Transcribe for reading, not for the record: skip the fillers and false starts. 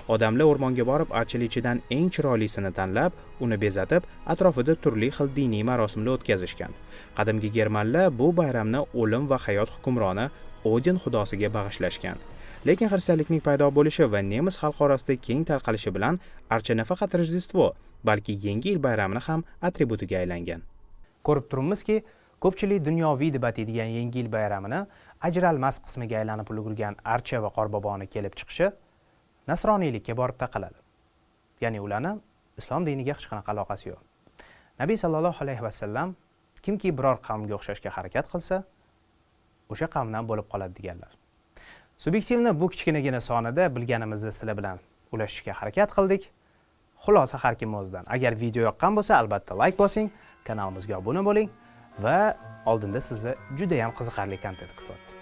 Odamlar o'rmonga borib, archalar ichidan eng chiroylisini tanlab, uni bezatib, atrofida turli xil diniy marosimlar o'tkazishgan. Qadimgi germanlar bu bayramni o'lim va hayot hukmroni Odin xudosiga bag'ishlashgan. Lekin xristianlikning paydo bo'lishi va nemis xalqi orasida keng tarqalishi bilan archa nafaqat Rojdestvo, balki Yangi yil bayramini ham atributiga aylangan. Ko'rib turibmizki, ko'pchilik dunyoviy deb ataydigan Yangi yil bayramini ajralmas qismiga aylanib ulgurgan archa va qorboboni kelib chiqishi nasroniylikka borib taqaladi. Ya'ni ularni islom diniga hech qanaqa aloqasi yo'q. Nabiy sallallohu alayhi vasallam kimki biror qavmga o'xshashga harakat qilsa, o'sha qavmdan bo'lib qoladi deganlar. Subyektivni bu kichkinagina sonida bilganimizni sizlar bilan ulashishga harakat qildik. Xulosa har kim o'zidan. Agar video yoqqan bo'lsa, albatta like bosing, kanalimizga obuna bo'ling va oldinda sizni juda ham qiziqarli kontent kutyapti.